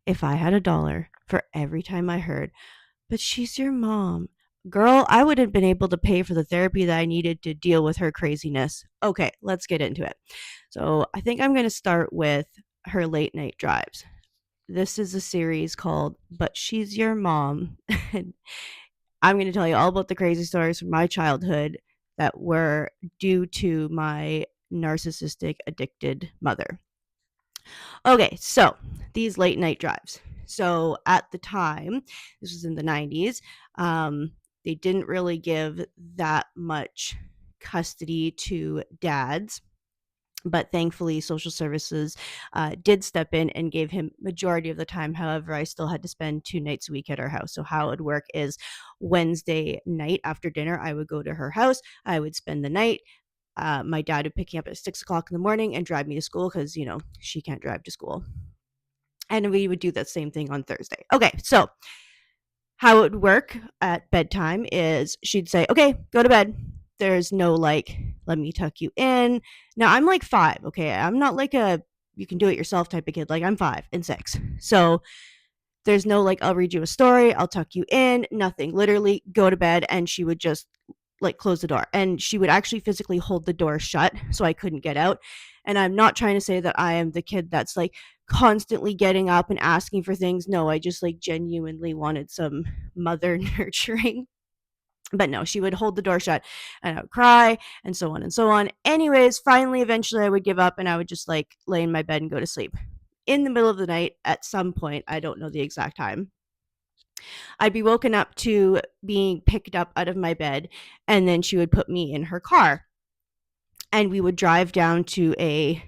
if I had a dollar for every time I heard, but she's your mom. Girl, I would have been able to pay for the therapy that I needed to deal with her craziness. Okay, let's get into it. So I think I'm going to start with her late night drives. This is a series called But She's Your Mom. And I'm going to tell you all about the crazy stories from my childhood that were due to my narcissistic, addicted mother. Okay, so these late night drives. So at the time, this was in the 90s, they didn't really give that much custody to dads, but thankfully social services did step in and gave him majority of the time. However, I still had to spend 2 nights a week at our house. So how it would work is Wednesday night after dinner, I would go to her house, I would spend the night. My dad would pick me up at 6 o'clock in the morning and drive me to school because, she can't drive to school. And we would do that same thing on Thursday. Okay, so how it would work at bedtime is she'd say, okay, go to bed. There's no like, let me tuck you in. Now I'm like 5, okay? I'm not like a you can do it yourself type of kid. Like I'm 5 and 6. So there's no like, I'll read you a story, I'll tuck you in, nothing. Literally go to bed, and she would just like close the door, and she would actually physically hold the door shut so I couldn't get out. And I'm not trying to say that I am the kid that's like constantly getting up and asking for things. No, I just like genuinely wanted some mother nurturing. But no, she would hold the door shut, and I would cry, and so on and so on. Anyways, finally, eventually I would give up, and I would just like lay in my bed and go to sleep. In the middle of the night, at some point, I don't know the exact time, I'd be woken up to being picked up out of my bed, and then she would put me in her car, and we would drive down to a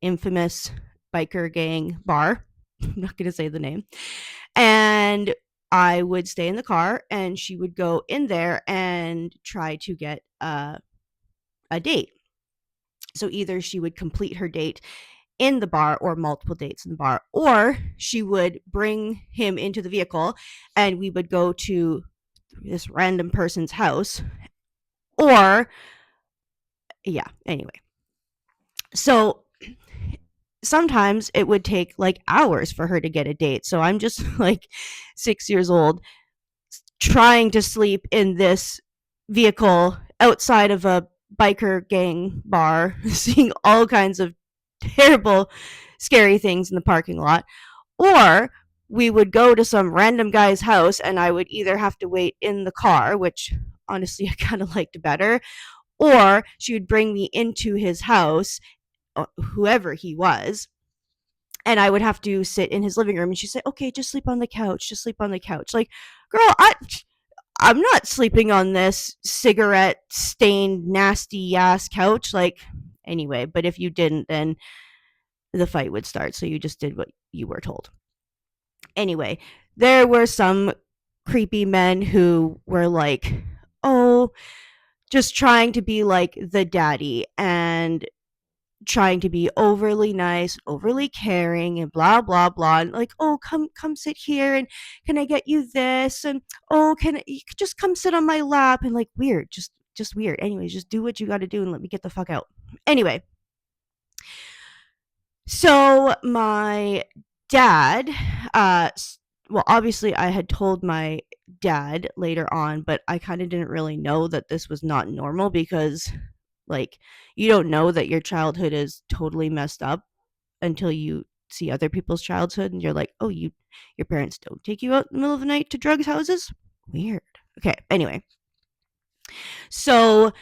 infamous biker gang bar. I'm not going to say the name. And I would stay in the car, and she would go in there and try to get a date. So either she would complete her date in the bar or multiple dates in the bar, or she would bring him into the vehicle and we would go to this random person's house. Or, yeah, anyway. So sometimes it would take like hours for her to get a date. So I'm just like 6 years old trying to sleep in this vehicle outside of a biker gang bar, seeing all kinds of terrible, scary things in the parking lot. Or we would go to some random guy's house, and I would either have to wait in the car, which honestly I kind of liked better, or she would bring me into his house, whoever he was, and I would have to sit in his living room, and she'd say, okay, just sleep on the couch, just sleep on the couch. Like, girl, I'm not sleeping on this cigarette stained nasty ass couch. Like, anyway, but if you didn't, then the fight would start. So you just did what you were told. Anyway, there were some creepy men who were like, oh, just trying to be like the daddy and trying to be overly nice, overly caring, and blah blah blah. And like, oh, come sit here, and can I get you this? And oh, can you just come sit on my lap? And like, weird, just weird. Anyways, just do what you got to do and let me get the fuck out. Anyway, so my dad, well, obviously I had told my dad later on, but I kind of didn't really know that this was not normal because, like, you don't know that your childhood is totally messed up until you see other people's childhood, and you're like, oh, your parents don't take you out in the middle of the night to drugs houses? Weird. Okay, anyway. So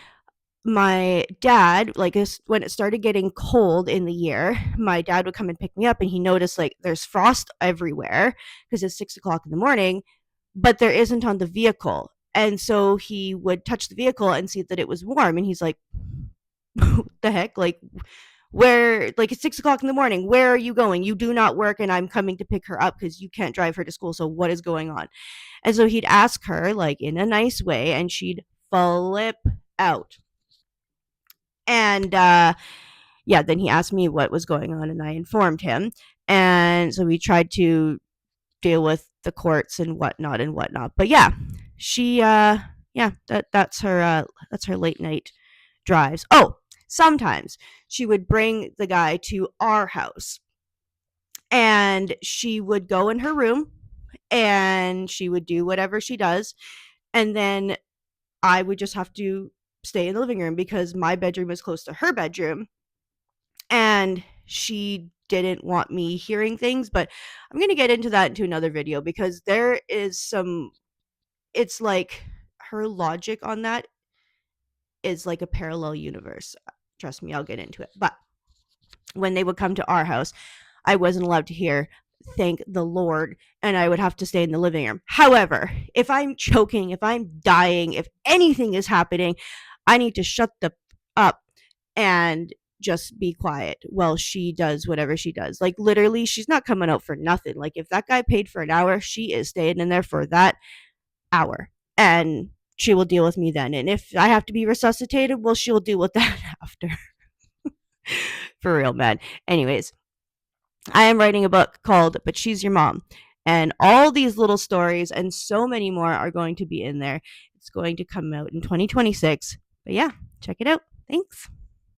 my dad, like, when it started getting cold in the year, my dad would come and pick me up, and he noticed like there's frost everywhere because it's 6 o'clock in the morning, but there isn't on the vehicle. And so he would touch the vehicle and see that it was warm, and he's like, what the heck? Like, where, like, it's 6 o'clock in the morning, where are you going? You do not work, and I'm coming to pick her up because you can't drive her to school. So what is going on? And so he'd ask her like in a nice way, and she'd flip out. And yeah, then he asked me what was going on, and I informed him. And so we tried to deal with the courts and whatnot and whatnot. But yeah, she yeah, that's her late night drives. Oh, sometimes she would bring the guy to our house. And she would go in her room and she would do whatever she does. And then I would just have to stay in the living room because my bedroom is close to her bedroom. And she didn't want me hearing things, but I'm going to get into that into another video because there is some, it's like her logic on that is like a parallel universe. Trust me, I'll get into it. But when they would come to our house, I wasn't allowed to hear thank the Lord, and I would have to stay in the living room. However, if I'm choking, if I'm dying, if anything is happening, I need to shut the up and just be quiet while she does whatever she does. Like literally, she's not coming out for nothing. Like if that guy paid for an hour, she is staying in there for that hour. And she will deal with me then. And if I have to be resuscitated, well, she'll deal with that after. For real, man. Anyways, I am writing a book called But She's Your Mom. And all these little stories and so many more are going to be in there. It's going to come out in 2026. But yeah, check it out. Thanks.